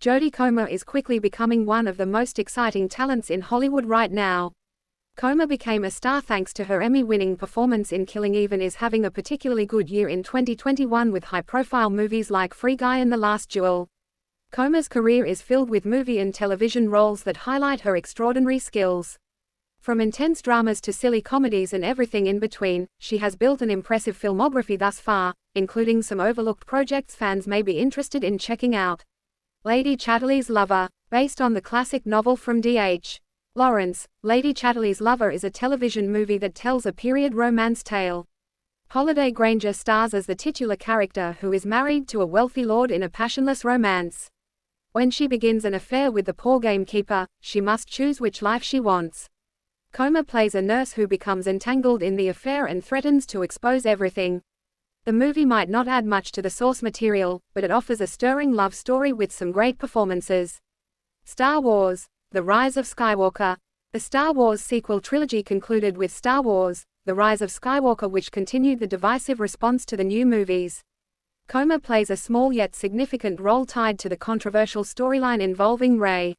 Jodie Comer is quickly becoming one of the most exciting talents in Hollywood right now. Comer became a star thanks to her Emmy-winning performance in Killing Eve and is having a particularly good year in 2021 with high-profile movies like Free Guy and The Last Duel. Comer's career is filled with movie and television roles that highlight her extraordinary skills. From intense dramas to silly comedies and everything in between, she has built an impressive filmography thus far, including some overlooked projects fans may be interested in checking out. Lady Chatterley's Lover, based on the classic novel from D.H. Lawrence, Lady Chatterley's Lover is a television movie that tells a period romance tale. Holliday Grainger stars as the titular character who is married to a wealthy lord in a passionless romance. When she begins an affair with the poor gamekeeper, she must choose which life she wants. Comer plays a nurse who becomes entangled in the affair and threatens to expose everything. The movie might not add much to the source material, but it offers a stirring love story with some great performances. Star Wars: The Rise of Skywalker. The Star Wars sequel trilogy concluded with Star Wars: The Rise of Skywalker, which continued the divisive response to the new movies. Comer plays a small yet significant role tied to the controversial storyline involving Rey.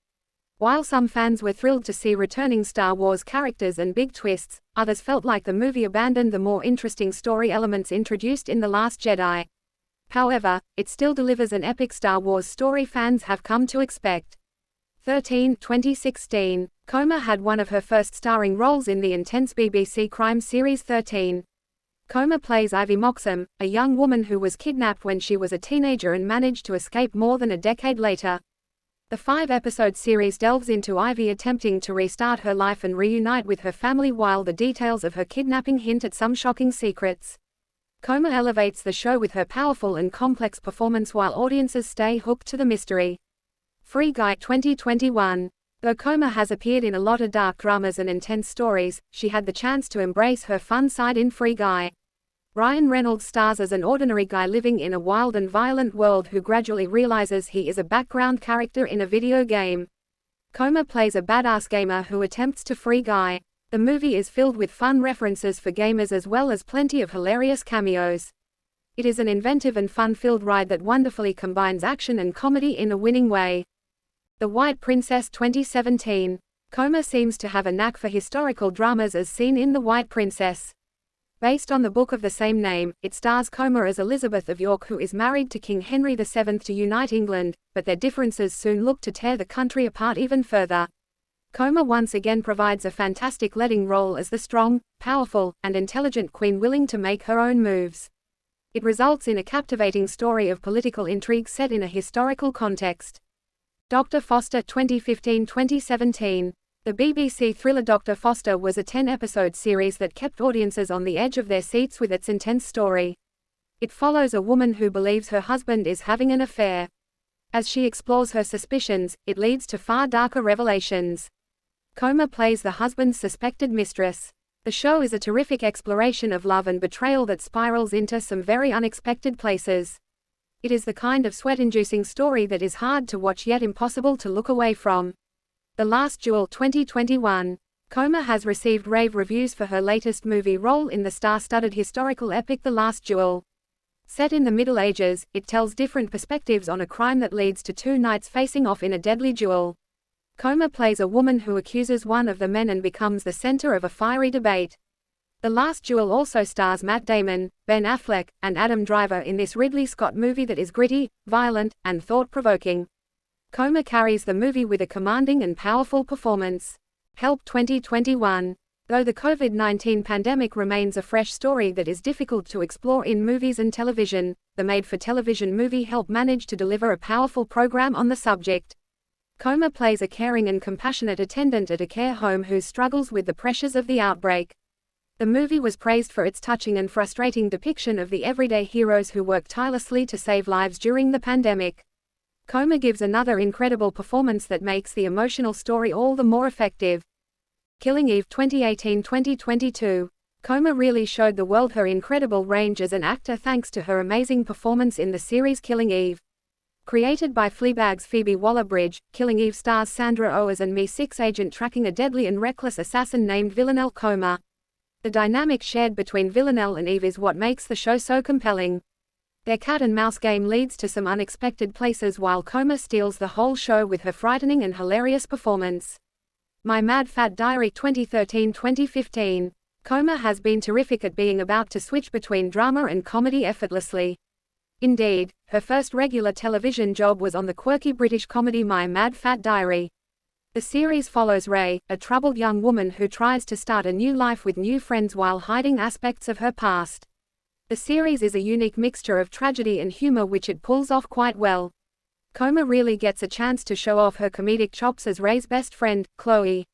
While some fans were thrilled to see returning Star Wars characters and big twists, others felt like the movie abandoned the more interesting story elements introduced in The Last Jedi. However, it still delivers an epic Star Wars story fans have come to expect. 2016. Comer had one of her first starring roles in the intense BBC crime series 13. Comer plays Ivy Moxham, a young woman who was kidnapped when she was a teenager and managed to escape more than a decade later. The 5-episode series delves into Ivy attempting to restart her life and reunite with her family, while the details of her kidnapping hint at some shocking secrets. Comer elevates the show with her powerful and complex performance while audiences stay hooked to the mystery. Free Guy 2021. Though Comer has appeared in a lot of dark dramas and intense stories, she had the chance to embrace her fun side in Free Guy. Ryan Reynolds stars as an ordinary guy living in a wild and violent world who gradually realizes he is a background character in a video game. Comer plays a badass gamer who attempts to free Guy. The movie is filled with fun references for gamers as well as plenty of hilarious cameos. It is an inventive and fun-filled ride that wonderfully combines action and comedy in a winning way. The White Princess 2017. Comer seems to have a knack for historical dramas as seen in The White Princess. Based on the book of the same name, it stars Comer as Elizabeth of York, who is married to King Henry VII to unite England, but their differences soon look to tear the country apart even further. Comer once again provides a fantastic leading role as the strong, powerful, and intelligent queen willing to make her own moves. It results in a captivating story of political intrigue set in a historical context. Dr. Foster 2015-2017. The BBC thriller Dr. Foster was a 10-episode series that kept audiences on the edge of their seats with its intense story. It follows a woman who believes her husband is having an affair. As she explores her suspicions, it leads to far darker revelations. Comer plays the husband's suspected mistress. The show is a terrific exploration of love and betrayal that spirals into some very unexpected places. It is the kind of sweat-inducing story that is hard to watch yet impossible to look away from. The Last Duel 2021. Comer has received rave reviews for her latest movie role in the star-studded historical epic The Last Duel. Set in the Middle Ages, it tells different perspectives on a crime that leads to two knights facing off in a deadly duel. Comer plays a woman who accuses one of the men and becomes the center of a fiery debate. The Last Duel also stars Matt Damon, Ben Affleck, and Adam Driver in this Ridley Scott movie that is gritty, violent, and thought-provoking. Comer carries the movie with a commanding and powerful performance. Help 2021. Though the COVID-19 pandemic remains a fresh story that is difficult to explore in movies and television, the made-for-television movie Help managed to deliver a powerful program on the subject. Comer plays a caring and compassionate attendant at a care home who struggles with the pressures of the outbreak. The movie was praised for its touching and frustrating depiction of the everyday heroes who work tirelessly to save lives during the pandemic. Comer gives another incredible performance that makes the emotional story all the more effective. Killing Eve 2018-2022. Comer really showed the world her incredible range as an actor thanks to her amazing performance in the series Killing Eve. Created by Fleabag's Phoebe Waller-Bridge, Killing Eve stars Sandra Oh as an MI6 agent tracking a deadly and reckless assassin named Villanelle Comer. The dynamic shared between Villanelle and Eve is what makes the show so compelling. Their cat-and-mouse game leads to some unexpected places while Comer steals the whole show with her frightening and hilarious performance. My Mad Fat Diary 2013-2015. Comer has been terrific at being about to switch between drama and comedy effortlessly. Indeed, her first regular television job was on the quirky British comedy My Mad Fat Diary. The series follows Ray, a troubled young woman who tries to start a new life with new friends while hiding aspects of her past. The series is a unique mixture of tragedy and humor which it pulls off quite well. Comer really gets a chance to show off her comedic chops as Ray's best friend, Chloe.